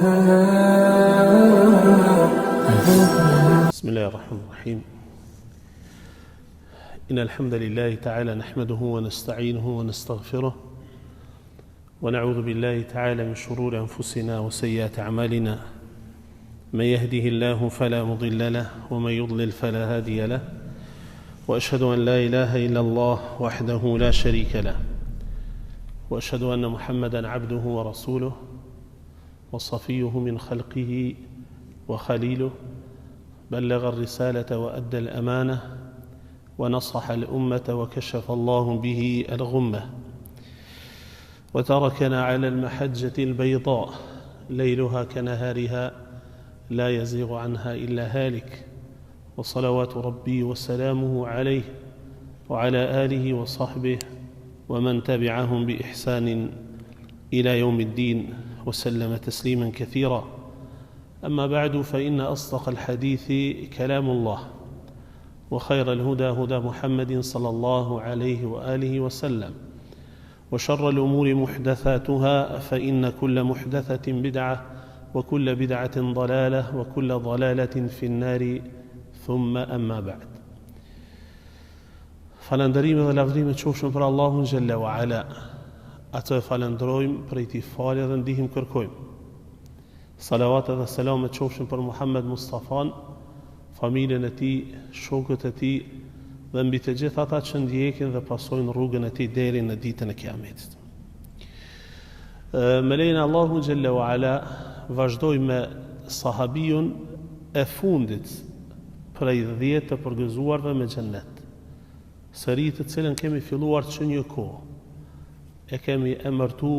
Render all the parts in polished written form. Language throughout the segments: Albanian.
بسم الله الرحمن الرحيم إن الحمد لله تعالى نحمده ونستعينه ونستغفره ونعوذ بالله تعالى من شرور أنفسنا وسيئات أعمالنا من يهده الله فلا مضل له ومن يضلل فلا هادي له وأشهد أن لا إله إلا الله وحده لا شريك له وأشهد أن محمدا عبده ورسوله وصفيه من خلقه وخليله بلغ الرسالة وأدى الأمانة ونصح الأمة وكشف الله به الغمة وتركنا على المحجة البيضاء ليلها كنهارها لا يزيغ عنها إلا هالك وصلوات ربي وسلامه عليه وعلى آله وصحبه ومن تبعهم بإحسان إلى يوم الدين وسلم تسليما كثيرا أما بعد فإن أصدق الحديث كلام الله وخير الهدى هدى محمد صلى الله عليه وآله وسلم وشر الأمور محدثاتها فإن كل محدثة بدعة وكل بدعة ضلالة وكل ضلالة في النار ثم أما بعد falëndërime dhe lavdrime qofshin për Allahun xhalla wa ala. Atë falëndrojmë, prej tij falë dhe ndihmë kërkojmë. Salavat dhe selamet qofshin për Muhammed Mustafan, familjen e tij, shokët e tij dhe mbi të gjithë ata që ndjekin dhe pasojnë rrugën e tij deri në ditën e Kiametit. Me lejen e Allahut xhalla wa ala vazhdoj me sahabiun e fundit prej 10 të përgëzuarve me xhennet. Sëri të cilën kemi filluar që një kohë, e kemi emërtu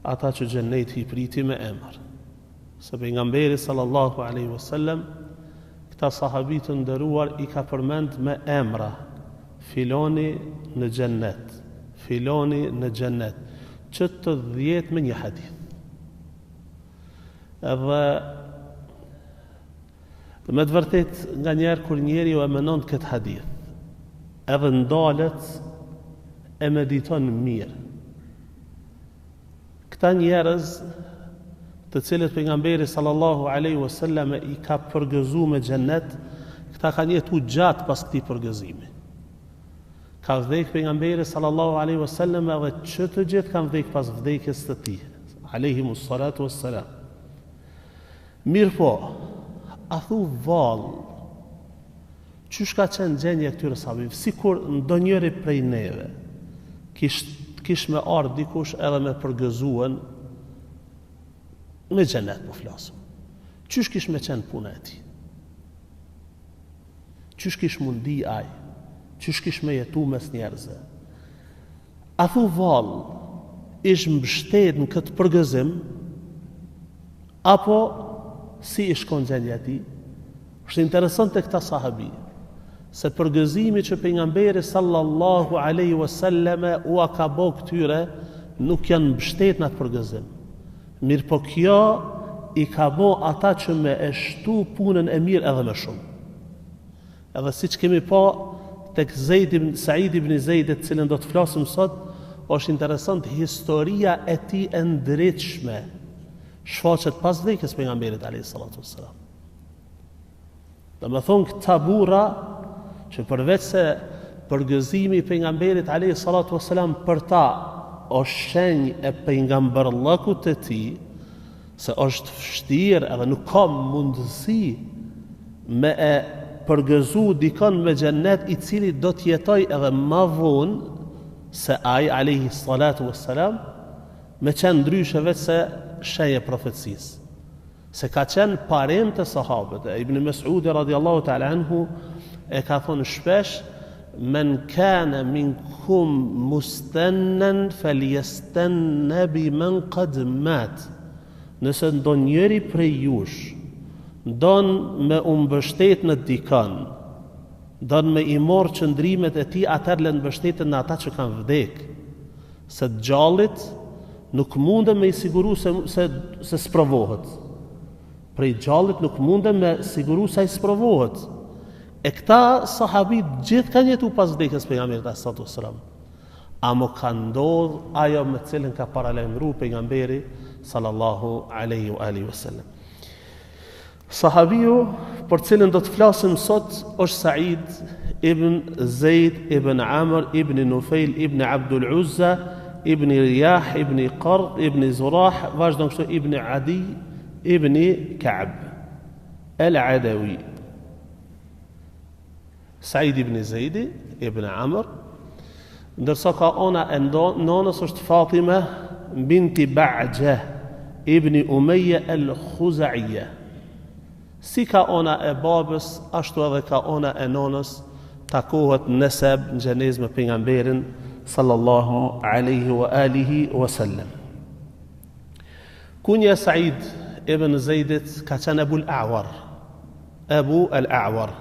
ata që xhenneti i priti me emër. Se pejgamberi sallallahu alaihi wasallam këta sahabi të nderuar i ka përmend me emra, filoni në xhennet, filoni në xhennet, që të 10 me një hadith. Edhe me të vërtet nga njerë kur njeri ju e menon këtë hadith, edhe ndalet e mediton mirë. Këta njerëz të cilët pejgamberi sallallahu alaihi wasallam i ka përgëzuar me xhennet, këta kanë jetuar gjatë pas këtij përgëzimi. Ka vdek pejgamberi sallallahu alaihi wasallam edhe që të gjithë kanë vdek pas vdekjes së tij, alaihimus salatu wassalam. Mirë po, a thu vallë, qysh ka qenë gjendja e këtyre sahabëve, sikur ndonjëri prej neve kish me ardhur dikush edhe me përgëzuan me xhenet po flasim. Qysh kish me qenë puna e tij? Qysh kish mundi ai? Qysh kish me jetu mes njerëzve? A thu vallë, ish mbështet në këtë përgëzim apo si i shkon gjendja e tij? Është interesante këta sahabi, se përgëzimi që pejgamberi sallallahu alaihi wasallam u ka bë këtyre nuk janë mbështet në atë përgëzim. Mirë po kjo i ka bë ata që me e shtu punën e mirë edhe më shumë. Edhe siç kemi pa tek Said ibn Zeid, të cilën do të flasim sot, është interesant historia e tij e ndritshme, shfaqet pas vdekjes pejgamberit alayhi salatu wassalam. Dhe me thonë këta burra që përveç se përgëzimi i pejgamberit alayhi salatu wassalam për ta është shenjë e pejgamberllëkut të tij, se është vështirë edhe nuk ka mundësi me e përgëzu dikon me xhennet i cili do të jetoj edhe më vonë se ai alayhi salatu wassalam, me qenë ndryshe vetë se shenjë e profecisë. Se ka qenë parem të sahabët. Ibn Mas'ud radiallahu ta'ala anhu e ka thonë shpesh, men kana minkum mustannan falyastanna biman qad mat. Nëse ndonjëri prej jush don me mbështet në dikën, don me i marr qëndrimet e tij, atëherë lën mbështeten në ata që kanë vdek. Se të gjallit nuk mundem me i siguru se sprovohet. Prej gjallit nuk mundem me siguru se i sprovohet. E këta sahabit gjithë kanë jetu pas vdekjes pejgamberit sallallahu alaihi wasallam. A më ka ndodhur ajo me cilën ka paralajmëruar pejgamberi sallallahu alaihi wa alihi wasallam. Sahabiu për cilën do të flasim sot është Sa'id ibn Zaid ibn Amr ibn Nufail ibn Abdul Uzza ibn Riyah ibn Qard ibn Zurah, vazhdon kështu, ibn Adi ibn Ka'b al-Adawi. Sa'id ibn Zaid ibn Amr, ndërsa ka ona e nonës është Fatima binti Ba'ja ibn Umayya al-Khuzaiya. Si ka ona e babës, ashtu edhe ka ona e nonës, takohet neseb në gjenez me pejgamberin sallallahu alaihi wa alihi wa sallam. Kunja Sa'id ibn Zaidit ka qenë Abu al-A'war. Abu al-A'war.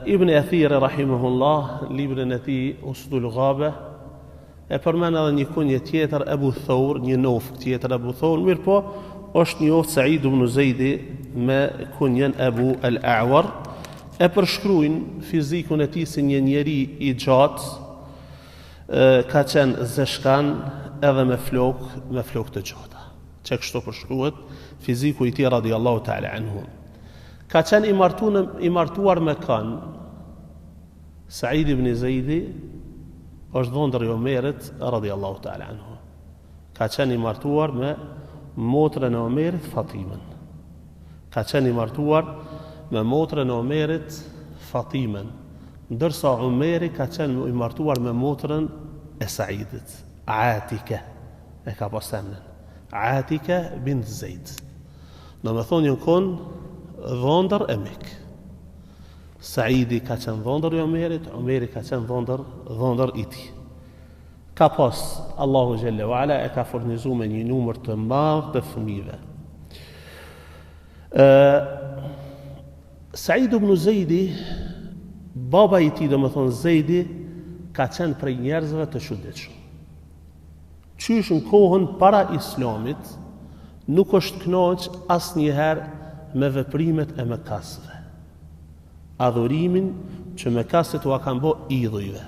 Ibn Athir rahimahullah, librin e tij Usdul Ghabe, e përmend edhe një kunje tjetër Abu Thawr, një nofk tjetër Abu Thawr, mirë po është njoft Sa'id ibn Zaidi me kunjen Abu al-A'war. E përshkruajnë fizikun e tij si një njeri i gjatë, ka qenë zeshkan edhe me flok të gjata. Që kështu përshkruhet fiziku i tij radiallahu ta'ala anhu. Ka qenë i martuar me kan. Sa'id ibn Zaidi është dhondër i Omerit radiallahu ta'ala anhu. Ka qenë i martuar me motrën e Omerit Fatimen. Ka qenë i martuar me motrën e Omerit Fatimen, ndërsa Omeri ka qenë i martuar me motrën e Saidit, Atika, e ka pas emrin, Atika bint Zaid. Në me thonë një konë dhondër e Mekë. Saidi ka qenë dhondër i Omerit, Omeri ka qenë dhondër i tij. Ka pas, Allahu Jelle wa Ala e ka furnizu me një numër të madh të fëmijëve. Sa'id ibn Zaidi, baba i tij, do më thonë Zaidi, ka qenë prej njerëzve të çuditshëm. Qysh në kohën para Islamit nuk është kënaq asnjëherë me veprimet e mëkasve. Adhurimin që mëkaset u kanë bë idhujve.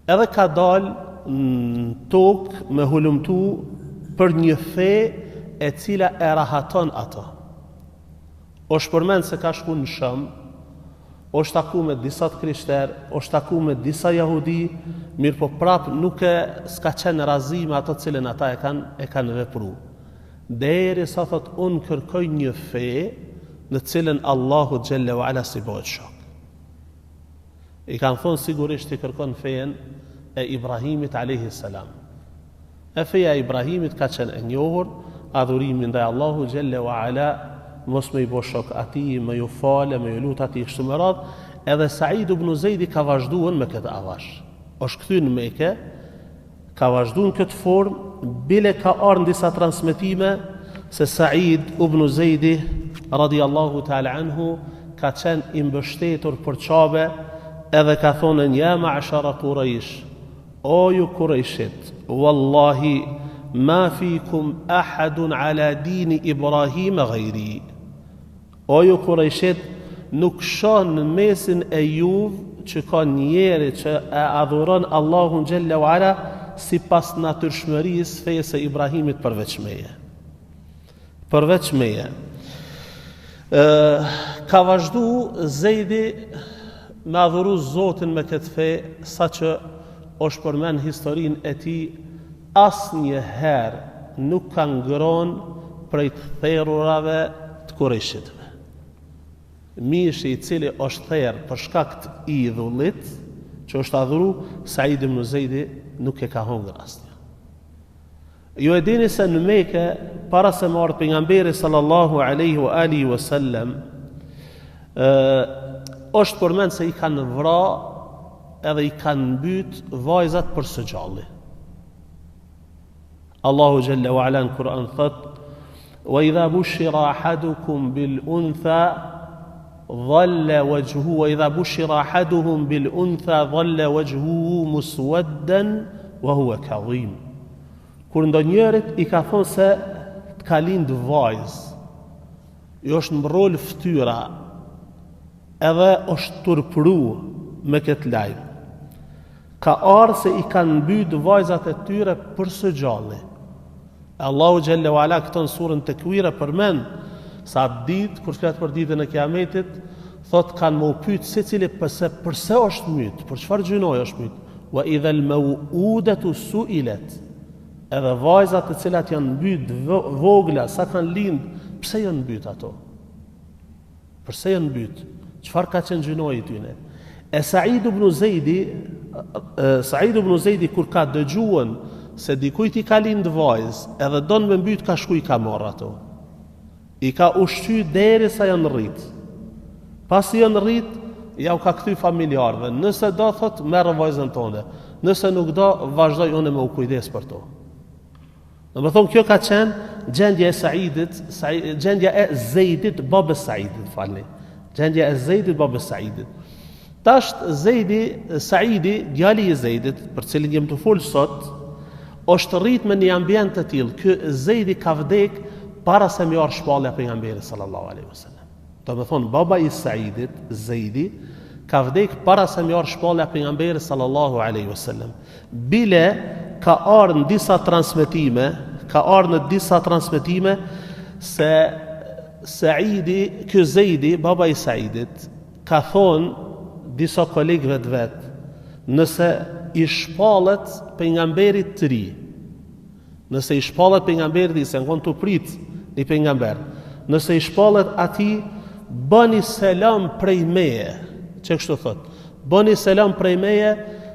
Edhe ka dalë në tokë me hulumtu për një fe e cila e rahaton ato. Është përmend se ka shku në Sham, është taku me disa të krishterë, është taku me disa jahudi, mirë po prap nuk s'ka qenë razi me ato cilën ata e kanë vepru. Deri sa thot unë kërkoj një fe në cilën Allahu Gjelle wa Ala si bëhet shok. I kanë thonë sigurisht i kërkon fejen e Ibrahimit alayhi salam. E feja e Ibrahimit ka qenë e njohur, adhurimin ndaj Allahu Gjelle wa Ala, mos me i bo shok ati, me ju fale, me ju lut ati kështu me radhë. Edhe Sa'id ibn Zaidi ka vazhduar me këtë avash. Është kthy në Mekë, ka vazhduar në këtë formë, bile ka ardhur në disa transmetime se Sa'id ibn Zaidi radiallahu ta'ala anhu ka qenë i mbështetur për Qabe, edhe ka thonë ja ma'shara Quraysh, o ju Qurayshit, wallahi ma fikum ahadun ala dini Ibrahim ghayri. O ju Qurayshit, nuk shoh në mesin e juve që ka njeri që e adhuron Allahun Gjelle wa Ala si pas natyrshmërisë fejës e Ibrahimit përveç meje. Ka vazhdu Zejdi me adhuru Zotin me këtë fe, sa që është përmen historin e ti, asë një herë nuk ka ngron prej të therurave të Qurayshitëve. Mishi i cili është therr për shkak të idhullit që është adhuru, Sa'id ibn Zaidi nuk e ka hongër asnjë. Ju e dini se në Mekë, para se më ardhi pejgamberi sallallahu alaihi wa alihi wasallam, është përmend se i kanë vra edhe i kanë mbyt vajzat për së gjalli. Allahu Jalla wa Ala në Kur'an thot: "Wa idha bushira ahadukum bil untha dhalla wajhuhu wa idha bushira ahaduhum bil untha dhalla wajhuhu muswaddan wa huwa kadhim." Kur ndonjërit i ka thonë se të ka lind vajzë, i është mbrol fytyra, edhe është turpru me këtë lajm, ka ardhur se i kanë mbyt vajzat e tyre për së gjalli. Allahu xhalla wala këton surën Tekwira përmend sa ditë kur flet për ditën e Kiametit, thot kanë më pyet secili pse është myt, për çfarë gjynoj është myt. Wa idha al-maw'udatu su'ilat. Edhe vajzat të cilat janë mbyt vogla, sa kanë lind, pse janë mbyt ato? Pse janë mbyt? Çfarë ka qenë gjynoji tyne? E Said ibn Zejdi kur ka dëgjuën se dikujt i ka lind vajzë, edhe don me mbyt ka shku i ka marr ato. I ka ushqy derisa janë rrit. Pasi janë rrit, ja u ka kthy familjarëve. Nëse do thot merr vajzën tonë. Nëse nuk do, vazhdoj unë me u kujdes për to. Domethënë kjo ka qenë gjendja e Saidit, gjendja e Zeidit babës Saidit, falni. Gjendja e Zeidit babës Saidit. Tash Saidi, djali i Zeidit, për cilin jem të fol sot, është rrit me një ambient të tillë. Ky Zeidi ka vdek para se më marr shpallja pejgamberit sallallahu alaihi wasallam. Domethënë baba i Saidit, Zeidi, ka vdek para se më marr shpallja pejgamberit sallallahu alaihi wasallam. Bile ka ardhur në disa transmetime, se Saidi, ky Zeidi, baba i Saidit, ka thonë disa kolegëve të vet, nëse i shpallet pejgamberit të ri, nëse i shpallet pejgamberit se ngon të prit një pejgamber, nëse i shpallet ati, bëni selam prej meje, që kështu thot, bëni selam prej meje,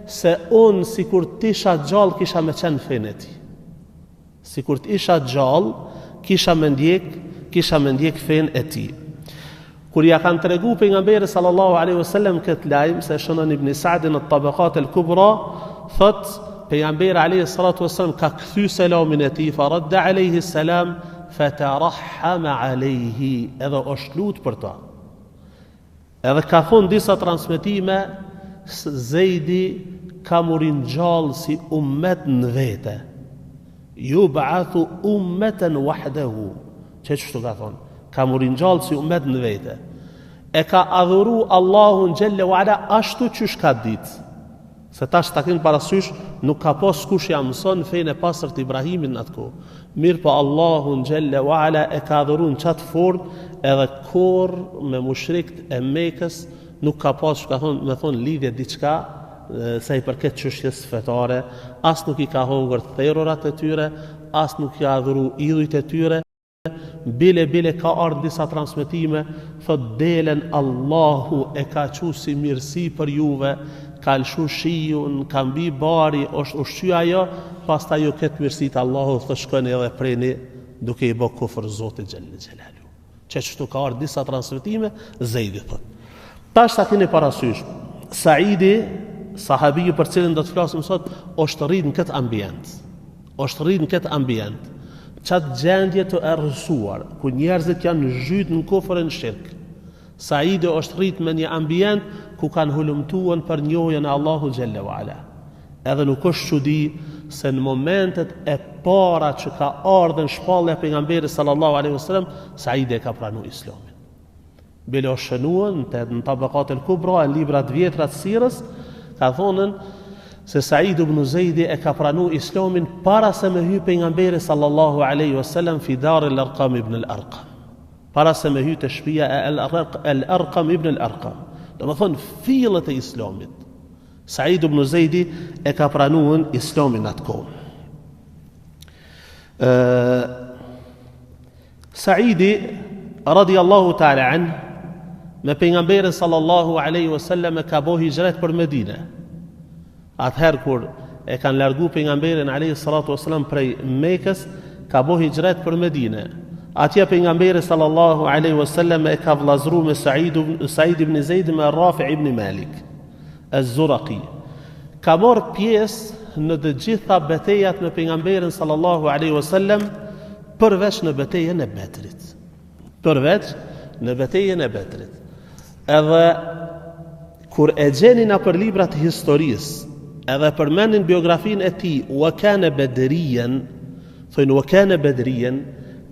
se unë si kur t'isha gjallë kisha me qenë fejnë e ti. Si kur t'isha gjallë, kisha me ndjek fejnë e ti. Kur ja kanë tregu pejgamberi sallallahu alaihi wasallam këtë lajm, se shënon Ibn Sa'din në Tabaqat al-Kubra, thot pejgamberi alaihi salatu wasallam ka kthy selamin e tij, fa radda alaihi salam, fatarahama alaihi, edhe është lut për ta. Edhe ka thonë disa transmetime, Zeidi ka murin gjallë si ummet në vete. Ju ba'athu ummeten wahdahu. Çështu ka thonë. Ka murin gjallë si ummet në vete. E ka adhuru Allahun xhelle wa ala ashtu qysh ka ditë. Se tash takin parasysh nuk ka pas kush ja mëson fejnë e pastërt Ibrahimin në atë kohë. Mirë po Allahun xhelle wa ala e ka adhuru në qatë formë, edhe kur me mushrikt e Mekës nuk ka pas, ka thonë, me thonë lidhje diçka sa i përket çështjes fetare, as nuk i ka hongër therorat e tyre, as nuk i ka adhuru idhujt e tyre. Bile ka ardhur disa transmetime, thot delen Allahu e ka qu si mirësi për juve, ka lëshu shijun, ka mbi bari, është ushqy ajo, pastaj ju këtë mirësit Allahu thot shkoni edhe preni duke i bë kufër Zotit xhelle xhelalu. Çështu ka ardhur disa transmetime, Zeidi thot. Tash ta keni parasysh, Saidi, sahabiu për cilin do të flasim sot, është rrit në këtë ambient. Është rrit në këtë ambient. Qatë gjendje të errësuar, ku njerëzit janë zhyt në kufrin shirk. Saidi është rrit me një ambient ku kanë hulumtuar për njohjen e Allahut xhelle wala. Edhe nuk është çudi se në momentet e para që ka ardhur shpallja e pejgamberit sallallahu alaihi wasallam, Saidi e ka pranuar Islamin. Bile është shënuar në Tabaqat al-Kubra, në librat vjetra të sirës, ka thonën se Said ibn Zejdi e ka pranuar Islamin para se me hy pejgamberi sallallahu alaihi wasallam fi dar al-Arqam ibn al-Arqam. Para se me hy të shtëpia e al-Arqam ibn al-Arqam. Domethënë fillet e Islamit. Said ibn Zejdi e ka pranuar Islamin atë kohë. Saidi radiallahu ta'ala an, me pejgamberin sallallahu alaihi wasallam ka bo hijret për Medinë. Atëherë kur e kanë largu pejgamberin alayhi salatu wasallam prej Mekës, ka bo hijret për Medinë. Atje pejgamberi sallallahu alaihi wasallam e ka vllazëruar me Said ibn Zeid me Rafi ibn Malik az-Zuraqi. Ka marrë pjesë në të gjitha betejat me pejgamberin sallallahu alaihi wasallam, përveç në betejën e Bedrit. Përveç në betejën e Bedrit. Edhe kur e gjenin për librat e historisë, edhe përmendin biografinë e tij, wa kana bedriyan, thonë wa kana bedriyan,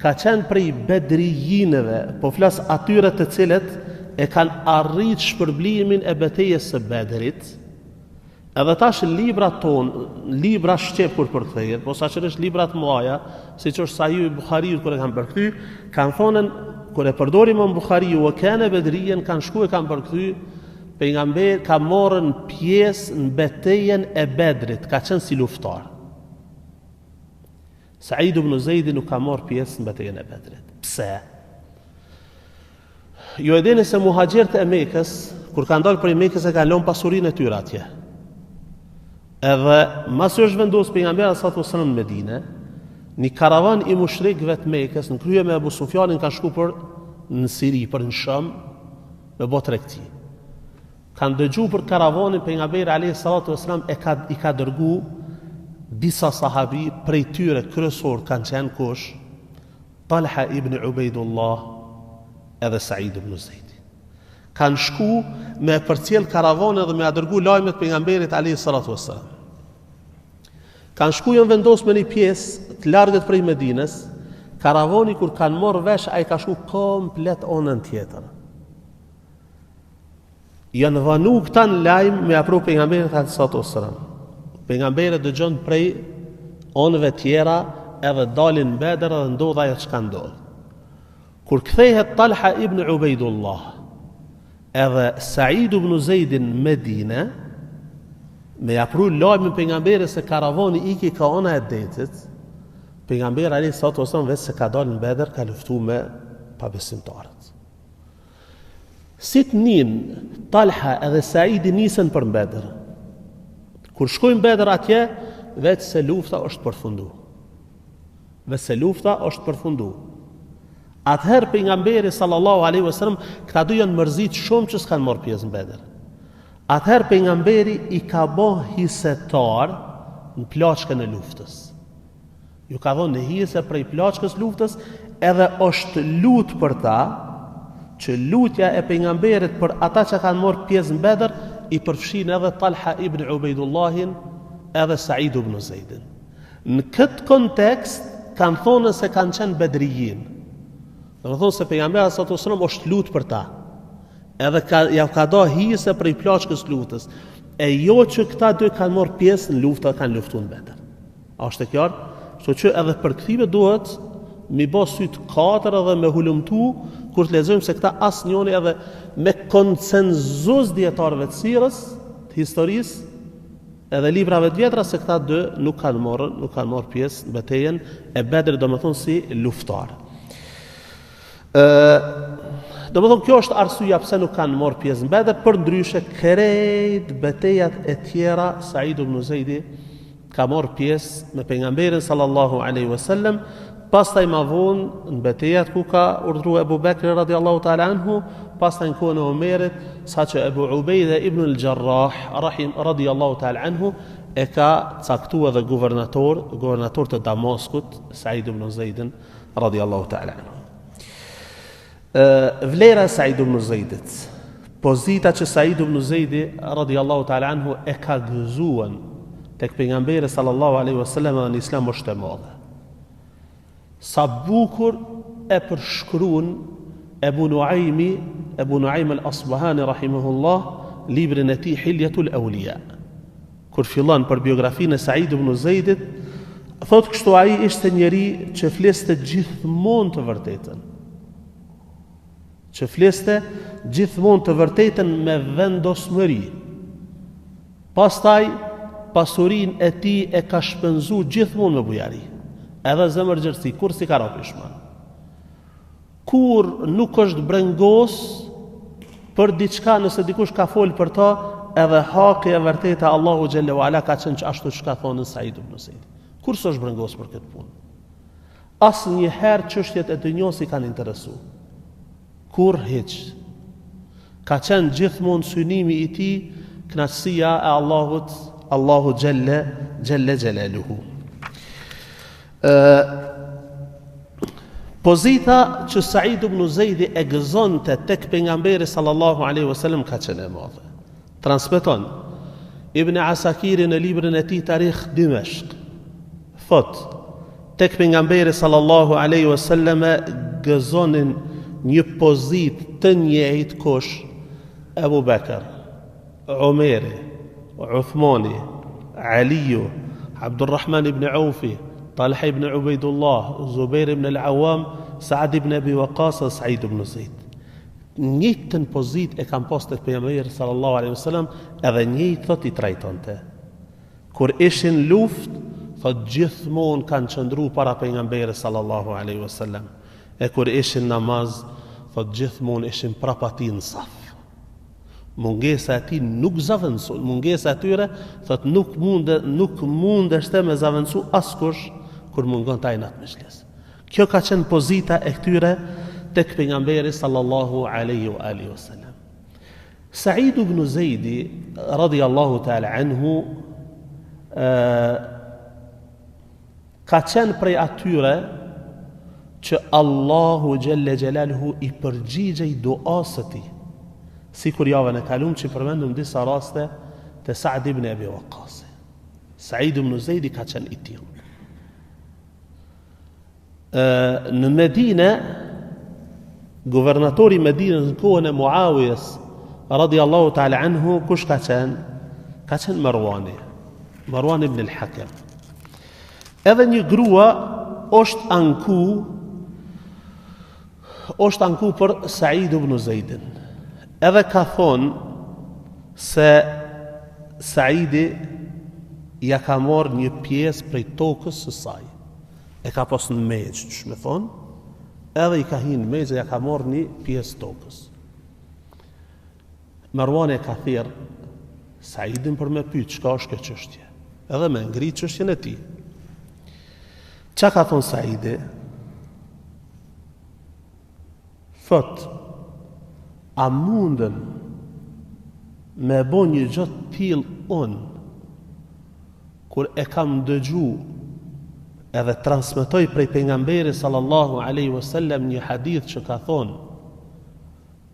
ka qenë prej bedrijinëve, po flas atyre të cilët e kanë arrit shpërblimin e betejës së Bedrit, Edhe tash librat tonë, libra shqip kur përkthehet, posaçërisht librat mëdha, siç është Sahih Buhariut kur e kanë përkthy, kanë thonën kur e përdori Imam Buhariu wa kana Bedriyan, kanë shkuar kanë përkthy pejgamber ka morën pjesë në betejën e Bedrit, ka qenë si luftar. Said ibn Zaid nuk ka marrë pjesë në betejën e Bedrit. Pse? Ju e dini se muhaxhirët e Mekës, kur kanë dalë prej Mekës e kanë lënë pasurinë e tyre atje. Edhe masi është vendosur pejgamberi sallallahu alajhi wasallam në Medinë, një karavan i mushrikëve të Mekës në krye me Abu Sufjanin kanë shkuar për në Siri, për në Sham, me bë tregti. Kanë dëgjuar për karavanin pejgamberi alayhi salatu wasallam i ka dërgu disa sahabi, prej tyre kryesor kanë qenë kush? Talha ibn Ubaidullah edhe Said ibn Zaid. Kanë shku me përcjell karavanë dhe me a dërgu lajmet pejgamberit alayhi salatu wassalam. Kanë shku janë vendosur me një pjesë të largët prej Medinës. Karavani kur kanë marrë vesh, ai ka shku komplet onën tjetër. Janë vanu këta në lajm me apru pejgamberit alayhi salatu wassalam. Pejgamberi dëgjon prej onëve tjera edhe dalin në Bedër dhe ndodh ajo çka ndodh. Kur kthehet Talha ibn Ubaidullah edhe Said ibn Zaidin Medinë, me apru lajmin pejgamberit se karavani iki ka ona e detit, pejgamberi alayhi salatu wasallam vetë se ka dalë në Bedër, ka luftu me pabesimtarët. Si të nin Talha edhe Saidi nisën për Bedër. Kur shkojnë Bedër atje, vetë se lufta është përfundu. Atëherë pejgamberi sallallahu alaihi wasallam, këta dy janë mërzit shumë që s'kanë marrë pjesë në Bedër. Atëherë pejgamberi i ka bën hisetar në plaçkën e luftës. Ju ka dhënë hise prej plaçkës luftës, edhe është lutë për ta, që lutja e pejgamberit për ata që kanë marrë pjesë në Bedër i përfshin edhe Talha ibn Ubaidullahin edhe Said ibn Zaidin. Në këtë kontekst kanë thonë se kanë qenë bedrijin. Dhe më thonë se pejgamberi sallallahu alajhi wasallam është lutë për ta. Edhe ja ka do hise prej plaçkës luftës. E jo që këta dy kanë marrë pjesë në luftë, kanë luftuar në Bedër. A është e qartë? Kështu që edhe përkthime duhet mi bë syt katër edhe me hulumtu kur të lexojmë se këta asnjëri edhe me konsenzus dietarëve të sirrës, të historisë, edhe librave të vjetra se këta dy nuk kanë marrë pjesë në betejën e Bedrit, domethënë si luftar. Domethënë kjo është arsyeja pse nuk kanë marrë pjesë në Bedër, për ndryshe krejt betejat e tjera Said ibn Zaidi ka marrë pjesë me pejgamberin sallallahu alaihi wasallam. Pastaj ma vonë në betejat ku ka urdhëruar Abu Bekri radiallahu ta'ala anhu, pastaj në kohën e Omerit, saqë Abu Ubaida ibn al-Jarrah radiallahu ta'ala anhu e ka caktuar edhe guvernator të Damaskut, Said ibn Zaidin radiallahu ta'ala anhu. Vlera Said ibn Zaidit, pozita që Said ibn Zaidi radiallahu ta'ala anhu e ka gëzuar tek pejgamberi sallallahu alaihi wasallam në Islam është e madhe. Sa bukur e përshkruan Ebu Nuaim al-Asbahani rahimahullah librin e tij Hilyatul Awliya. Kur fillon për biografinë e Said ibn Zaidit, thotë kështu: ai ishte njeri që fliste gjithmonë të vërtetën. Me vendosmëri. Pastaj pasurinë e tij e ka shpenzuar gjithmonë me bujari. Edhe zemërgjërsi, kur si ka ra pishman. Kur nuk është brengos për diçka, nëse dikush ka folë për ta, edhe haki e vërteta Allahu xhelle ve ala ka qenë që ashtu çka thonë Said ibn Zaid. Kur s'është brengos për këtë punë. Asnjëherë çështjet e dunjos i kanë interesuar. Kur hiç. Ka qenë gjithmonë synimi i tij kënaqësia e Allahut, Allahu xhelle xhelaluhu. Pozita që Said ibn Zaidi e gëzonte tek pejgamberi sallallahu alaihi wasallam ka qenë e madhe. Transmeton Ibn Asakiri në librin e tij Tarikh Dimashq, thot tek pejgamberi sallallahu alaihi wasallam gëzonin një pozitë të njëjtë kush? Abu Bekr, Omeri, Uthmani, Aliju, Abdurrahman ibn Aufi, Talha ibn Ubaidullah, Zubair ibn al-Awam, Saad ibn Abi Waqqas dhe Said ibn Zaid. Njëjtën pozit e kam pas tek pejgamberi sallallahu alaihi wasallam, edhe njëjtë thot i trajtonte. Kur ishin luft, thot gjithmonë kanë qëndru para pejgamberit sallallahu alaihi wasallam. E kur ishin namaz, thot gjithmonë ishin prapa tij në saf. Mungesa e tij nuk zaventsu, mungesa e tyre thot nuk mundeshte me zaventsu askush kur mungon taj nat mezhlis. Kjo ka qenë pozita e këtyre tek pejgamberi sallallahu alaihi wa alihi wasallam. Said ibn Zaidi radiyallahu ta'ala anhu ka qenë prej atyre që Allahu Gjelle Gjelaluhu i përgjigjej duas së tij, si kur javën e kalum që përmendëm disa raste të Saad ibn Abi Waqqas. Said ibn Zaidi ka qenë i tillë. Në Medinë, guvernatori Medinës në kohën e Muawijes radiyallahu ta'ala anhu, kush ka qenë? Ka qenë Marwan ibn al-Hakam. Edhe një grua është anku për Said ibn Zaidin. Edhe ka thonë se Saidi ja ka marrë një pjesë prej tokës së saj. E ka pas në mejgjë, që me thonë, edhe i ka hinë në mejgjë, ja ka marrë një pjesë tokës. Marwan e ka thirrë Saidin për me pyet çka është kjo çështje, edhe me ngrit çështjen e tij. Qa ka thonë Saidi? Thot, a mundën me bo një gjatë tillë unë, kur e kam dëgju edhe transmetoj prej pejgamberi sallallahu alaihi wasallam një hadith që ka thonë,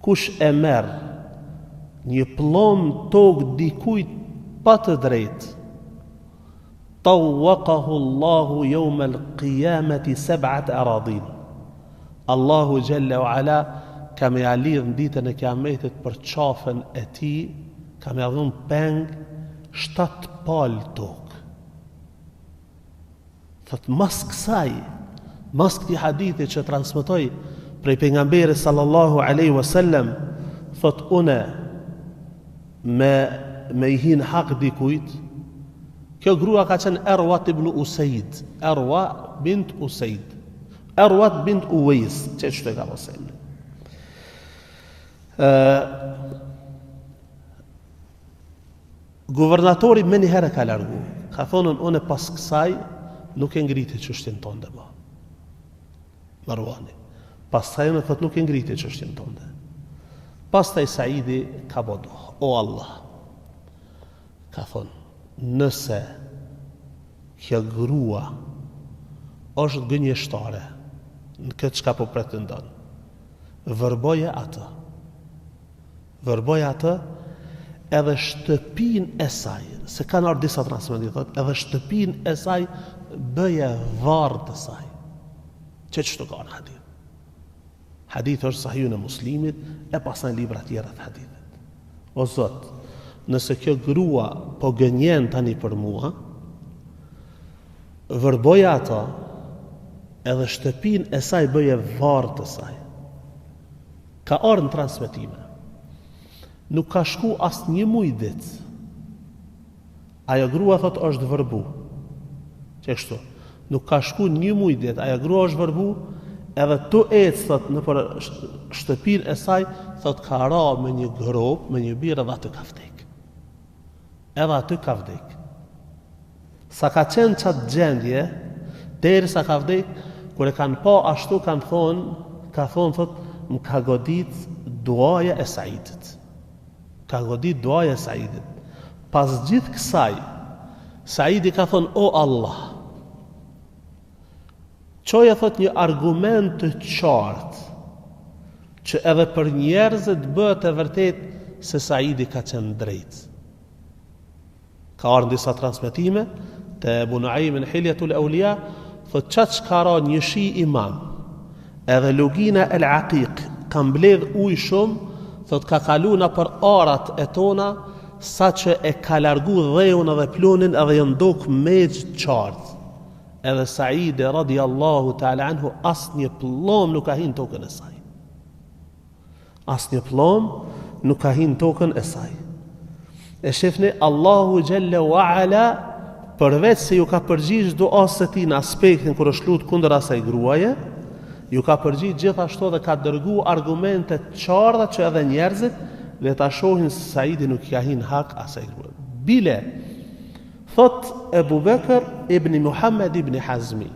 kush e merr një pllom tokë dikujt pa të drejtë, tawwaqahu Allahu yawm al-qiyamati 7 aradin. Allahu Jalla wa Ala ka me alidh në ditën e kiametit për qafën e tij, ka me dhun peng 7 palë tokë. Thot mas kësaj, mas këtij hadithi që transmetoi prej pejgamberit sallallahu alaihi wasallam, thot une me i hin hak dikujt. Kjo grua ka qenë Erwa ibn Usaid, Erwa bint Usaid, Erwa bint Uwais, që e ka posen. Guvernatori me një herë ka largu, ka thonën une pas kësaj nuk e ngriti çështjen tonë më. Marwani. Pastaj më thot nuk e ngriti çështjen tonë. Pastaj Saidi ka bodo, o Allah. Ka thonë, nëse kjo grua është gënjeshtare në këtë çka po pretendon, vërboje atë edhe shtëpin e saj, se kanë ardhur disa transmeti thot, edhe shtëpin e saj bëje varr të saj. Ç'është ka në hadith? Hadith është sahihun e Muslimit e pastaj libra të tjera të hadithit. O Zot, nëse kjo grua po gënjen tani për mua, vërboja ato edhe shtëpin e saj bëje varr të saj. Ka ardhur në transmetime. Nuk ka shku as një muj dit. Ajo grua thot është vërbu. Që kështu? Nuk ka shku një muj dit. Ajo grua është vërbu, edhe tu ecë thot në për shtëpin e saj, thot ka ra me një grop, me një birë edhe aty ka vdek. Edhe aty ka vdek. Sa ka qenë qatë gjendje, deri sa ka vdek, kur e kanë pa ashtu kanë thonë thot, më ka godit duaja e Saidit. Ka godit duaja e Saidit. Pas gjithë kësaj, Saidi ka thonë, o Allah, qoja thot një argument të qartë, që edhe për njerëzit bëhet e vërtet se Saidi ka qenë drejt. Ka ardhur disa transmetime te Abu Nuaym në Hilyatul Awliya, thot çat ka ra një shi imam, edhe lugina el Aqiq ka mbledh ujë shumë, thot ka kaluna për arat e tona sa që e ka largu dheun edhe plonin edhe jë ndok me qartë. Edhe Saidi radiallahu ta'ala anhu asë një plom nuk ka hinë tokën e saj. Asë një plom nuk ka hinë tokën e saj. E shifni, Allahu Gjelle wa Ala, përveç se ju ka përgjigj duas së tij në aspektin kur është lut kundër asaj gruaje, ju ka përgjigj gjithashtu dhe ka dërgu argumente të qarta që edhe njerëzit dhe ta shohin se Saidi nuk ka hinë hak asaj gruaje. Bile, thot Ebu Bekër ibn Muhammed ibn Hazmi,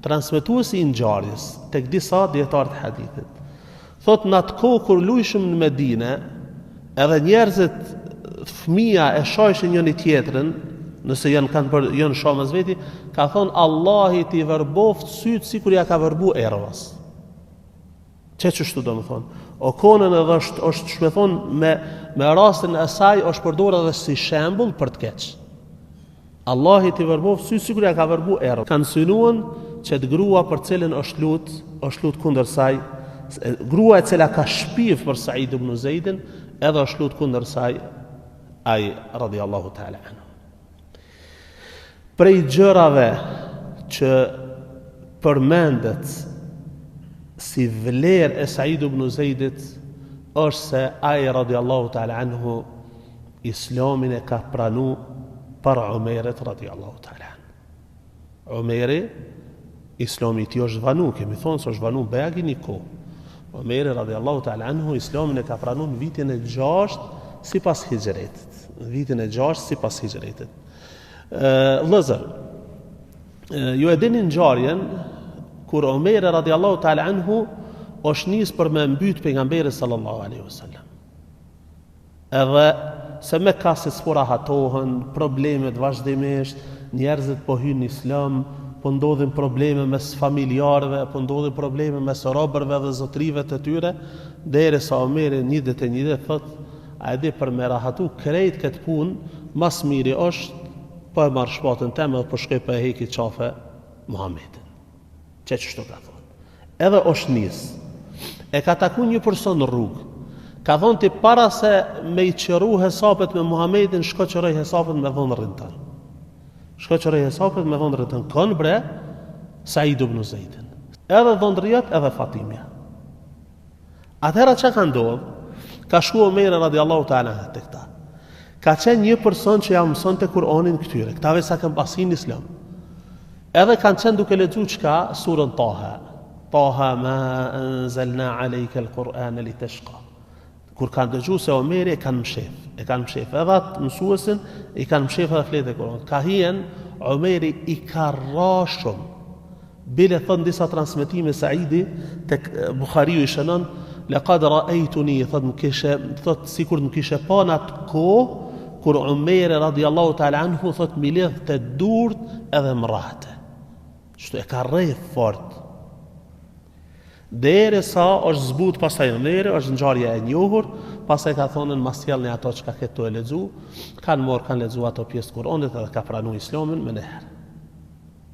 transmetuesi i ngjarjes tek disa dietar të hadithit, thot në atë kohë kur lujshëm në Medine, edhe njerëzit, fëmia e shojshin njëri tjetrën, nëse janë shomës veti, ka thonë Allahi t'i vërboft sytë sikur ja ka vërbu ervas. Çështu do më thonë. O konën edhe është shme thonë me rastin e saj është përdorur edhe si shembull për të keq. Allahi t'i vërboft sytë sikur ja ka vërbu ervas. Kanë synuan që të grua për cilën është lut kundër saj, grua e cila ka shpiv për Said ibn Zeidin, edhe është lut kundër saj ai radiallahu ta'ala anhu. Prej gjërave që përmendet si vlerë e Said ibn Zeidit është se ai radiallahu ta'ala anhu Islamin e ka pranu për Umeret radiallahu ta'ala anhu. Umeri, Islami ti është vanu, kemi thonë se është vanu begi një kohë. Umeri radiallahu ta'ala anhu Islamin e ka pranu në vitin e 6 sipas hijretit. Në vitin e 6 sipas hijretit. Lëzër, ju e dini ngjarjen kur Omeri radiallahu ta'ala anhu është nis për me mbyt pejgamberin sallallahu alaihi wasallam. Edhe se me ka se s'pora hatohen, problemet vazhdimisht, njerëzit po hynë në islam, po ndodhin probleme mes familjarëve, po ndodhin probleme mes robërve dhe zotrive të tyre, derisa Omeri një ditë thot, a e di për me rahatu krejt këtë punë, mas miri është po e marrë shpatën temë dhe po shkoj për e heki qafe Muhammedin. Çështu ka thonë. Edhe është nis. E ka taku një person në rrugë. Ka thonë ti para se me i qëru hesapet me Muhammedin, shko qëroj hesapet me dhonërin tënë. Shko qëroj hesapet me dhonërin tënë. Kënë bre, Said ibn Zeidin. Edhe dhonërijat, edhe Fatimja. Atëhera që ka ndodhë? Ka shku Omeri radiallahu ta'ala të këta. Ka qenë një person që ja mëson të Kur'anin këtyre, këtave sa kanë pasin islam. Edhe kanë qenë duke lexuar çka surën Taha. Taha ma anzalna alayka al-Qur'ana litashqa. Kur kanë dëgjuar se Omeri e kanë mshef. Edhe atë mësuesin i kanë mshef edhe fletë e Kur'anit. Ka hien Omeri i ka rrashëm. Bile thon disa transmetime Saidi tek Buhariu i shënon laqad ra'aytuni thot sikur nuk kishe pa në atë kohë kur Umeri radiallahu ta'ala anhu thot mi lidh të durt edhe mrahte. Çto e ka rreth fort. Derisa është zbut pastaj Umeri, është ngjarja e njohur, pastaj ka thonën mas sjellni ato çka këtu e lexu, kanë lexuar ato pjesë Kur'anit edhe ka pranuar Islamin më herë.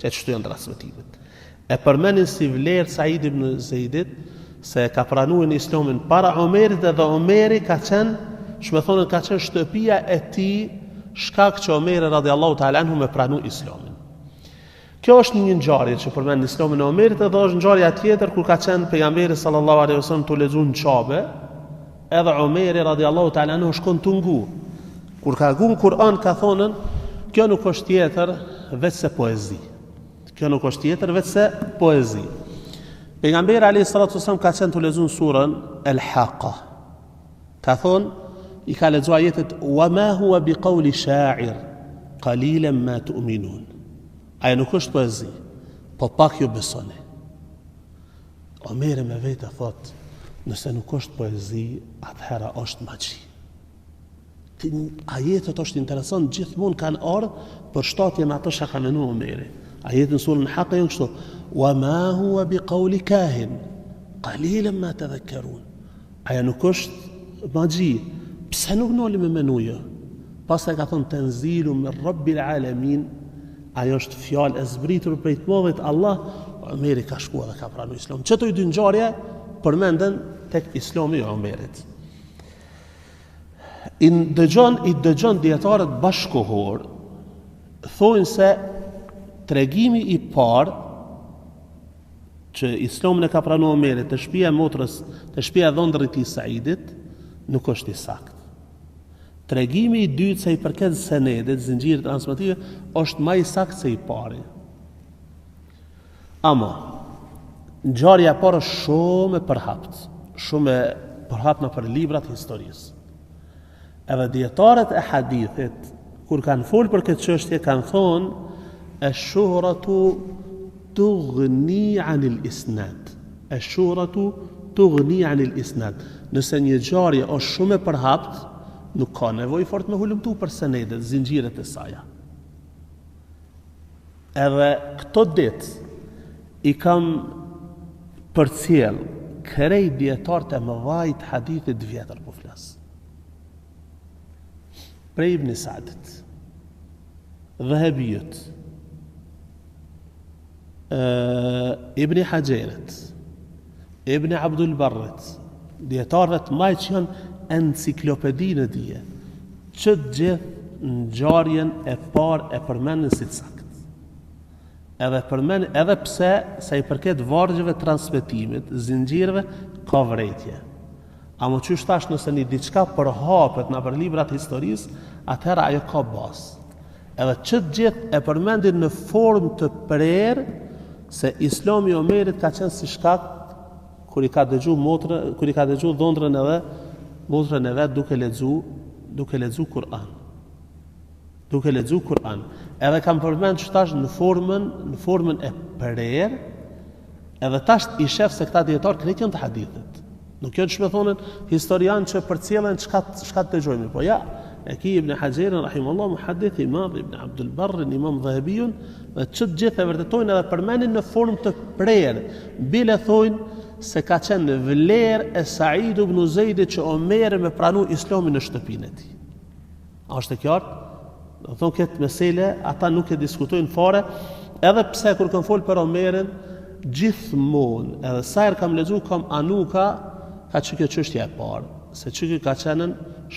Çështu janë transmetimet. E përmenin si vlerë Said ibn Zeidit se ka pranuar Islamin para Umerit dhe Umeri ka qenë shme thonën ka qenë shtëpia e ti shkak që Omeri radiallahu ta'ala anhu me pranu Islamin. Kjo është një ngjarje që përmend Islamin e Omerit edhe është ngjarja tjetër kur ka qenë pejgamberi sallallahu alaihi wasallam të lexuar në Qabe, edhe Omeri radiallahu ta'ala anhu shkon të ngu. Kur ka ngu në Kur'an ka thonën, kjo nuk është tjetër veç se poezi. Kjo nuk është tjetër veç se poezi. Pejgamberi alayhi salatu wasallam ka qenë të lexuar surën El-Haqqa. Ka thonë i ka lexuar ajetet wa ma huwa biqawli sha'ir qalilan ma tu'minun. Ai nuk është poezi, po pak ju besoni. Omeri me vetë thot, nëse nuk është poezi, atëhera është magji. Ajetet është interesant, gjithmonë kanë ardhur për shtatje me ato që ka menuar Omeri. Ajetin surën Haqqa janë kështu: wa ma huwa biqawli kahin qalilan ma tadhakkarun. Ai nuk është magji. Pse nuk noli me menuje? Pastaj ka thonë tanzilu min rabbil alamin, ajo është fjalë e zbritur prej të madhit Allah. Omeri ka shkuar dhe ka pranuar Islam. Çeto i dy ngjarje përmenden tek Islami i Omerit. I dëgjon dietarët bashkohor thonë se tregimi i parë që Islamin e ka pranuar Omeri të shtëpia e motrës, të shtëpia e dhëndrit i Saidit, nuk është i saktë. Tregimi i dytë se i përket senedit, zinxhirit transmetive, është më i saktë se i pari. Ama ngjarja e parë është shumë e përhapta për librat e historisë. Edhe dietarët e hadithit, kur kanë folur për këtë çështje, kanë thonë ash-shuhratu tughni 'anil isnad. Ash-shuhratu tughni 'anil isnad. Nëse një ngjarje është shumë e përhaptë, nuk ka nevojë fort me hulumtu për senedet, zinxhiret e saj. Edhe këto ditë i kam përcjell krej dietarët e mëdhaj të hadithit vjetër po flas. Prej Ibn Sa'dit, Dhahabiyut, Ibn Hajarit, Ibn Abdul Barrit, dietarët më që janë enciklopedi në dije, që të gjithë ngjarjen e parë e përmendën si sakt. Edhe pse sa i përket vargjeve transmetimit, zinxhireve, ka vërejtje. Amo që thash, nëse një diçka përhapet në për librat historisë, atëherë ajo ka bazë. Edhe që të gjithë e përmendin në formë të prerë se Islami i Omerit ka qenë si shkak kur i ka dëgju dhëndrën edhe motrën e vet duke lexu Kur'an. Duke lexu Kur'an. Edhe kam përmend tash në formën e prerë, edhe tash i shef se këta dietar krejt janë të hadithit. Nuk janë çmë thonë historian që përcjellen çka të dëgjojmë, po ja, e ki Ibn Hajarin rahimahullah, muhaddith imam, Ibn Abdul Barr, imam Dhahabiyun, dhe që të gjithë e vërtetojnë edhe përmendin në formë të prerë, bile thonë se ka qenë vlerë e Said ibn Zeidit që Omeri me pranu Islamin në shtëpinë e tij. A është e qartë? Do thonë këtë mesele ata nuk e diskutojnë fare, edhe pse kur kanë folë për Omerin, gjithmonë, edhe sa herë kam lexuar kam anuka ka që kjo çështje e parë, se që ka qenë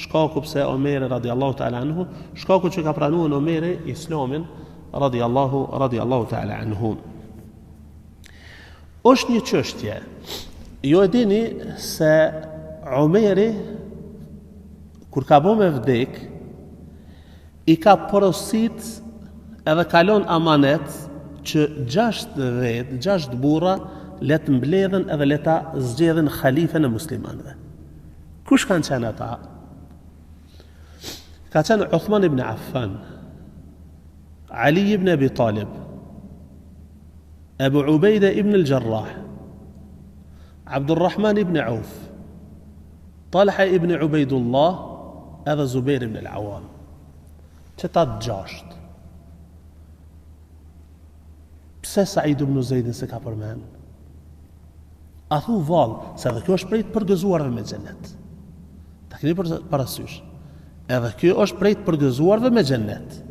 shkaku pse Omeri radiallahu ta'ala anhu, shkaku që ka pranuar Omeri Islamin radiallahu ta'ala anhu. Është një çështje. Jo e dini se Omeri kur ka bë me vdek, i ka porosit edhe kalon amanet që 6 burra le të mbledhen edhe le ta zgjedhin khalifen e muslimanëve. Kush kanë qenë ata? Ka qenë Uthman ibn Affan, Ali ibn Abi Talib, Abu Ubaida ibn al-Jarrah, Abdurrahman ibn Auf, Talha ibn Ubaidullah edhe Zubair ibn al-Awam. Që ta 6. Pse Said ibn Zeidin se ka përmend? A thu vallë, se edhe kjo është prej të përgëzuarve me xhenet. Ta keni parasysh. Edhe kjo është prej të përgëzuarve me xhenet.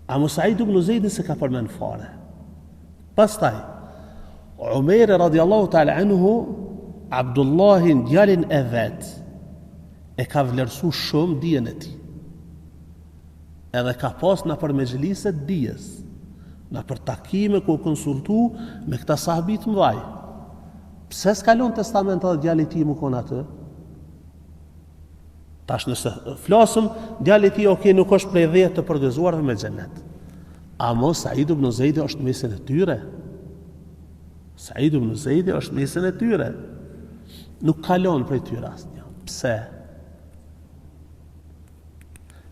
A mu Said ibn Zeidin se ka përmend fare. Pastaj, Umeri radiallahu ta'ala anhu, Abdullahin djalin e vet, e ka vlerësu shumë dijen e tij. Edhe ka pas në për mezhliset dijes, në për takime ku konsultu me këta sahabit mëdhaj. Pse s'kalon testament edhe djali i tij më kon atë? Tash nëse flasëm, djali i tij nuk është prej 10 të përgëzuarve me xhenet. Amo Said ibn Zeidi është mesin e tyre. Said ibn Zeidi është mesin e tyre. Nuk kalon prej tyre asnjë. Pse?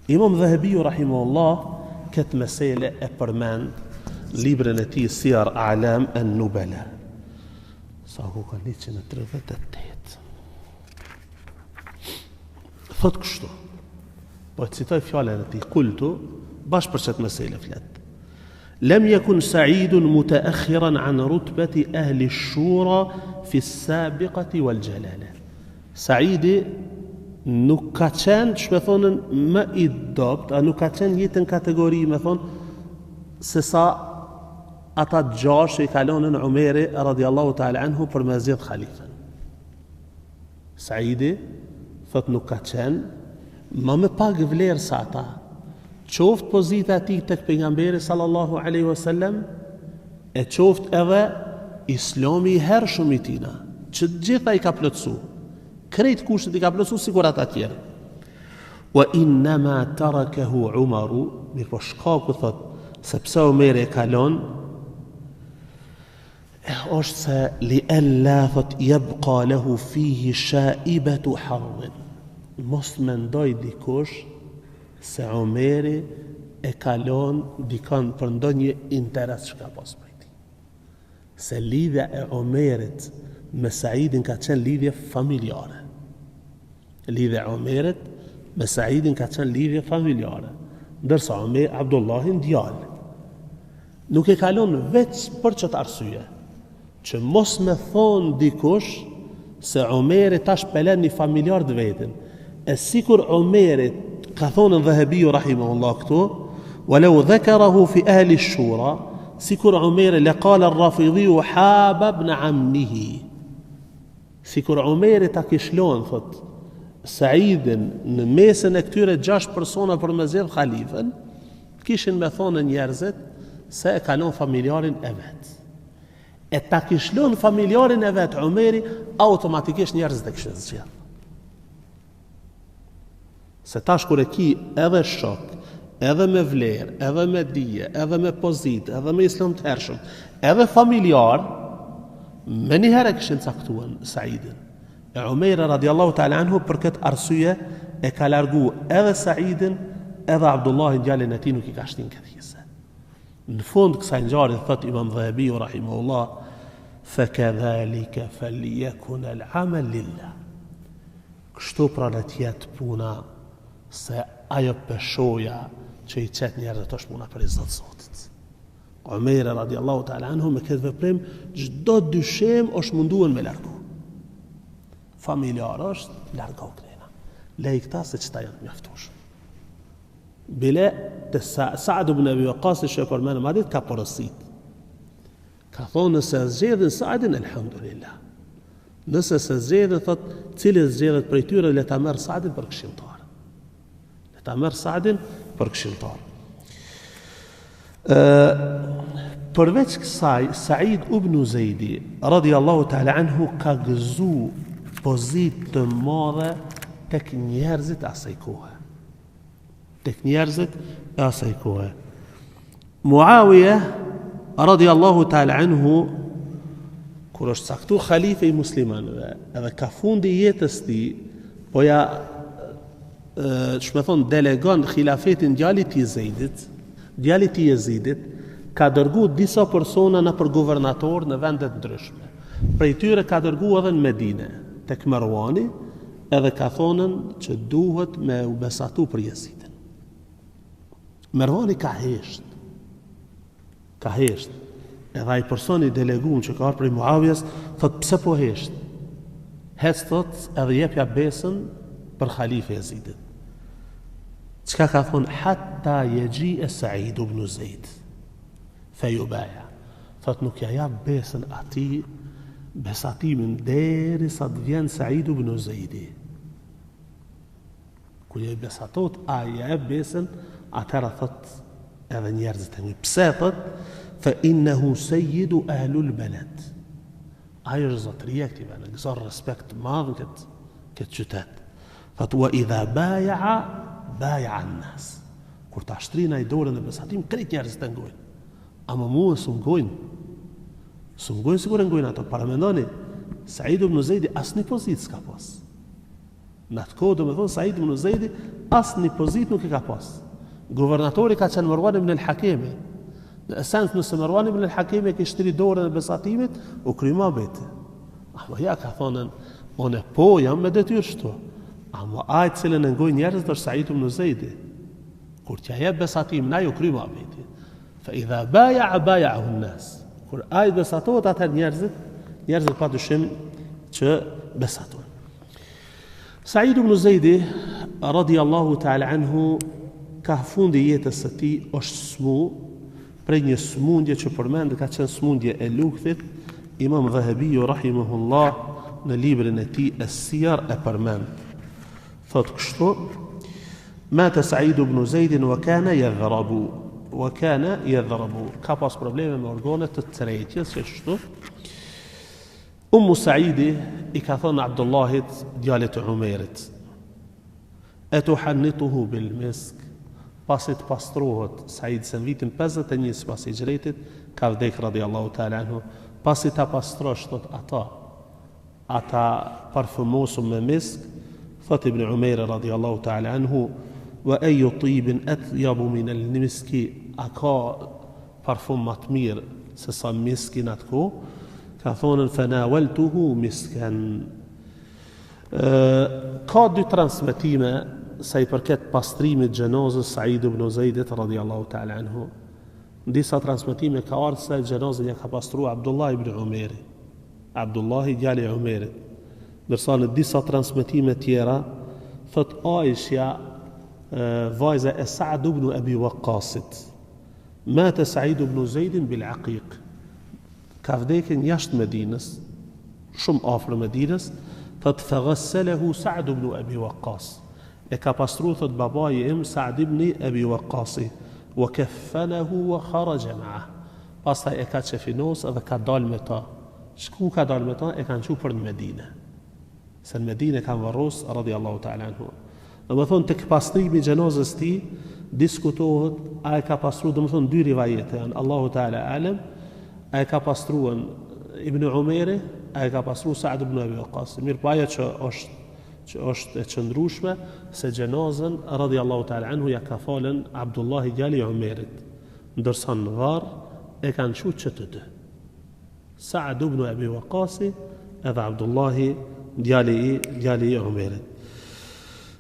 Imam Dhahabiu rahimahullah këtë mesele e përmend librin e tij Siyar A'lam an-Nubala. Sa ku ka 138. Thot kështu. Po citoj fjalën e tij, kultu bash për çet mesele flet. لم يكن سعيد متأخرا عن رتبة أهل الشورى في السابقة والجلالة. سعيد nuk ka qenë, që me thonën, më i dopt, a nuk ka qenë jetën kategori, me thonë, se sa ata 6 i kalonën Umeri radiallahu ta'ala anhu për me zjedh khalifen. Saidi thot nuk ka qenë, ma me pak vlerë sa ata, qoftë pozita ti tek pejgamberi sallallahu alaihi wasallam, e qoftë edhe islami i hershëm i tina, që gjitha i ka plotësu, krejt kushtet i ka plotësu sikur ata tjerë. Wa innama tarakahu Umaru, mirë po shkaku thot, sepse Omeri e kalon, është se li alla thot yabqa lahu fihi shaibatu harrin. Mos mendoj dikush se Omeri e kalon dikon për ndonjë interes që ka pas për ti. Se lidhja e Omerit me Saidin ka qenë lidhje familjare. Lidhja e Omerit me Saidin ka qenë lidhje familjare. Ndërsa Abdullahin djalë. Nuk e kalon veç për çët arsye, që mos me thonë dikush se Omeri tash pelen një familjar të vetin. E sikur Omeri ka thonë në Dhahabiu rahimahullah këtu, walau dhakarahu fi ahli shura, sikur Omeri le qala ar-Rafidhiu haba ibn ammihi. Sikur Omeri ta kishlon, thot, Saidin në mesën e këtyre 6 persona për me zgjedh khalifën, kishin me thonë njerëzit se e kalon familjarin e vetë. E ta kishlon familjarin e vetë Omeri, automatikisht njerëzit e kishin zgjedh. Se tash kur e ki edhe shok, edhe me vlerë, edhe me dije, edhe me pozitë, edhe me islam të hershëm, edhe familjar, me njëherë e kishin caktuan Saidin. E Omeri radiallahu ta'ala anhu për këtë arsye e ka largu edhe Saidin, edhe Abdullahin djalin e tij nuk i ka shtin këtë hise. Në fund kësaj ngjarje thot Imam Dhahabiu rahimahullah, fakadhalika falyakun al-amal lillah. Kështu pra le të jetë puna, se ajo peshoja që i qet njerëzit është puna për Zot Zotit. Omeri radiallahu ta'ala anhu me këtë veprim çdo dyshim është munduar me largu. Familjar është, largo kënena. Lej këta se qëta janë mjaftushëm. Bile të Saad ibn Abi Waqqas që e përmenë madit ka porosit. Ka thonë nëse zgjedhin Saadin, elhamdulillah. Nëse se zgjedhin, thot, cili zgjedhet prej tyre, le ta merr Saadin për këshilltar. Le ta merr Saadin për këshilltar. Përveç kësaj, Said ibn Zejdi, radiallahu ta'ala anhu, ka gëzu pozitë të madhe tek njerëzit e asaj kohe. Tek njerëzit e asaj kohe. Muawiya radiallahu ta'ala anhu, kur është caktu khalife i muslimanëve, edhe ka fundi jetës ti, po ja delegon khilafetin djalit i Zejdit, djalit i Jezidit, ka dërgu disa persona në për guvernator në vendet ndryshme. Prej tyre ka dërgu edhe në Medine, tek Marwani, edhe ka thonën që duhet me u besatu për Jezidin. Marwani ka hesht. Edhe ai personi deleguar që ka ardhur prej Muavijas, thot pse po hesht? Hec thot edhe jepja besën për khalife Jezidit. Çka ka thonë? Hatta yaji Said ibn Zaid fejubaya. Thot nuk ja jap besën atij, besatimin deri sa të vjen Said ibn Zejdi. Kur je besatot, a je besën, atëra thot edhe njerëzit e një. Pse thot? Fa innehu sejjidu ahlul balad. Ajo është zotëria këtij vend, gëzon respekt madh në këtë qytet. Thot wa idha baya'a an-nas. Kur ta shtrin ai dorën e besatim, krejt njerëzit e ngojnë. Ama mua s'u ngojnë. Së ngojnë sigur e ngojnë ato. Paramendoni, Said ibn Zejdi asë një pozit s'ka pas. Në atë kohë do me thonë, Said ibn Zejdi asë një pozit nuk i ka pas. Guvernatori ka qenë Marwan ibn al-Hakimi. Në esencë, nëse Marwan ibn al-Hakimi ke shtri dorën e besatimit, u kryma beti. Ama ja ka thonën, one po jam me detyrë shtu. Ama ajtë cilën e ngojnë njerëzit është Said ibn Zejdi. Kur t'ja jep besatim, na ju kryma beti. Fa idha baya'a an-nas. Kur ai besatohet atë njerëzit pa dyshim që besatohen. Said ibn Zejdi radiallahu ta'ala anhu ka fundi jetës së tij është smu prej një smundje që përmend ka qenë smundje e lukthit. Imam Dhahabiu rahimahullah në librin e tij Es-Siyar e përmend. thot kështu: Mata Sa'id ibn Zaid wa kana yadhrabu. Ka pas probleme me organet të tretjes, që kështu. Saidi i ka thonë Abdullahit, djalit të Umerit: Etuhannituhu bil misk. Pasi të pastrohet Said, se në vitin 51 pas hijretit ka vdek radiallahu ta'ala anhu. Pasi ta pastrosh, thot ata parfumosum me misk, thot Ibn Umer radiallahu ta'ala anhu: wa ayu tibin atyabu min al-miski. A ka parfum më të mirë se sa miski në atë kohë? Ka thonën fanawaltuhu miskan. Ka dy transmetime sa i përket pastrimit xhenozës Sa'id ibn Zaidit radiallahu ta'ala anhu. Në disa transmetime ka ardhur se xhenozën ja ka pastruar Abdullah ibn Umeri, Abdullahi djali i Umerit. Ndërsa në disa transmetime tjera thot Aisha, vajza e Sa'd ibn Abi Waqqasit: Mata Sa'id ibn Zaidin bil Aqiq. Ka vdekin jashtë Medinës, shumë afër Medinës. Thot faghassalahu Sa'd ibn Abi Waqqas. E ka pastru, thot babai im Sa'd ibn Abi Waqqasi, wa kaffanahu wa kharaja ma'ah. Pastaj e ka çefinos dhe ka dalë me ta. Shku ka dalë me ta, e kanë qu për në Medinë. Se në Medinë kanë varros radiallahu ta'ala anhu. Dhe më thonë, të pastrimi xhenozës ti diskutohet, a e ka pastru, dhe më thonë, dy rivajete janë, Allahu ta'ala alem, a e ka pastruan Ibn Umeri, a e ka pastru Sa'd ibn Abi Waqqas. Mirë pa ajo që është e qëndrueshme, se xhenozën radiallahu ta'ala anhu ja ka falen Abdullahi djali i Umerit, ndërsa në varr e kanë qu që të dy, Sa'd ibn Abi Waqqasi edhe Abdullahi djali i Umerit.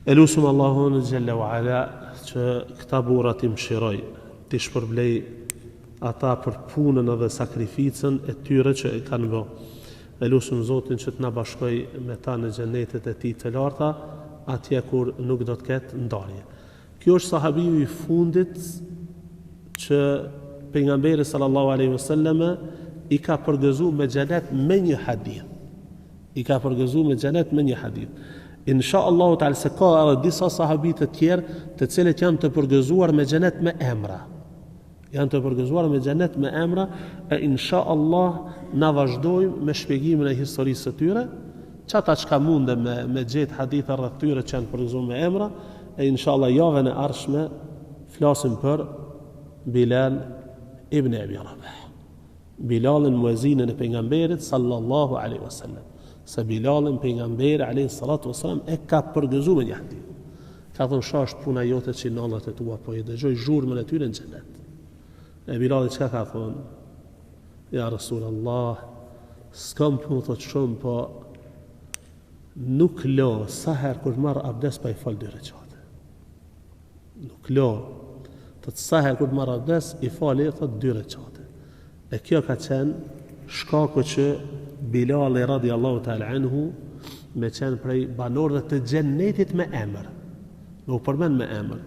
Elusum Allahun Jalla wa Ala që këta burra ti mëshiroj, ti shpërblej ata për punën edhe sakrificën e tyre që e kanë bë. Elusum Zotin që të na bashkoj me ta në xhenetet e tij të larta, atje kur nuk do të ketë ndarje. Kjo është sahabiu i fundit që pejgamberi sallallahu alaihi wasallam i ka përgëzuar me xhenet me një hadith. Insha Allahu ta'ala se ka edhe disa sahabi të tjerë të cilët janë të përgëzuar me xhenet me emra. E insha Allah na vazhdojmë me shpjegimin e historisë së tyre, çata çka mundem me gjetë hadithe rreth tyre që janë përgëzuar me emra, e insha Allah javën e ardhshme flasim për Bilal ibn Abi Rabah. Bilalin muezinën e pejgamberit sallallahu alaihi wasallam. Se Bilalin pejgamberi alayhi salatu wasalam e ka përgëzuar me një hadith. Ka thënë, "Sha është puna jote që nallat e tua po i dëgjoj zhurmën e tyre në xhenet." E Bilali çka ka thonë? Ja Rasulullah, s'kam punë thot shumë, po nuk lo sa herë kur marr abdes pa i fal dy rekate. Nuk lo. Thot sa herë kur marr abdes i fali thot dy rekate. E kjo ka qenë shkaku që Bilali radiallahu ta'ala anhu me qenë prej banorëve të xhenetit me emër. Nuk përmend me emër.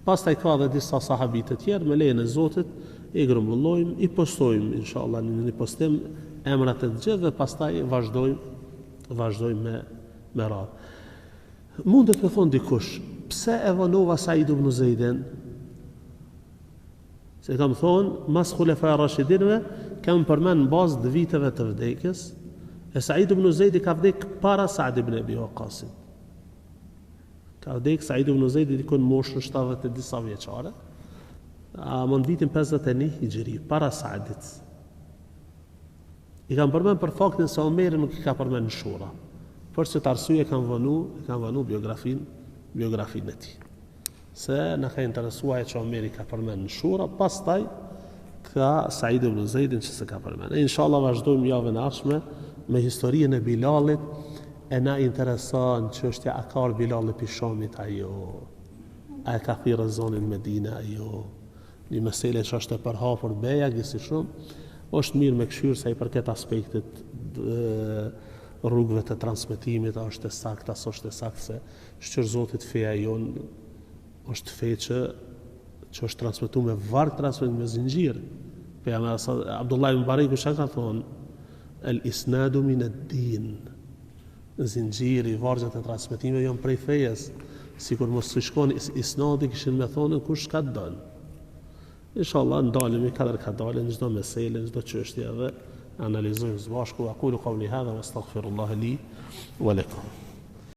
Pastaj ka dhe disa sahabit të tjerë, me lejen e Zotit i grumbullojmë, i postojmë inshallah në një postim emrat e të gjithë dhe pastaj vazhdojmë me radhë. Mundet me thonë dikush, pse e vonova Sa'id ibn Zaidin? Se kam thonë, mas Khulafa Rashidinëve, kam përmend në bazë të viteve të vdekjes, e Sa'id ibn Zaidi ka vdek para Sa'd ibn Abi Waqqasit. Ka vdek Sa'id ibn Zaidi dikon moshën 70 e disa vjeçare, më në vitin 51 hijri, para Sa'dit. I kam përmend për faktin se Omeri nuk i ka përmend në shura, për që të arsye kam vënu biografinë e tij. Se në ka interesuar që Omeri ka përmend në shura, pastaj ka Sa'id ibn Zaidin që se ka përmend. Inshallah vazhdojmë javën e ardhshme me historinë e Bilalit, e na intereson çështja a ka Bilali pi Shamit ajo, a e ka thirrë zonin Medinë ajo. Një mesele që është e përhapur beja gjithë shumë, është mirë me këshyrë sa i përket aspektit rrugëve të transmetimit, a është e saktë, as është e saktë, se shqyrë Zotit feja jonë është fe që është transmetuar me varg, transmetuar me zinxhir. Abdullah ibn Bariku çka ka thonë? El isnadu min ad-din. zinxhiri, vargjet e transmetimeve janë prej fejes, sikur mos të shkon isnadi kishin me thonë kush ka dal. Inshallah ndalemi kadër ka dalë në çdo meselë, në çdo çështje dhe analizojmë së bashku. Aqulu qawli hadha wastaghfirullaha li wa lakum.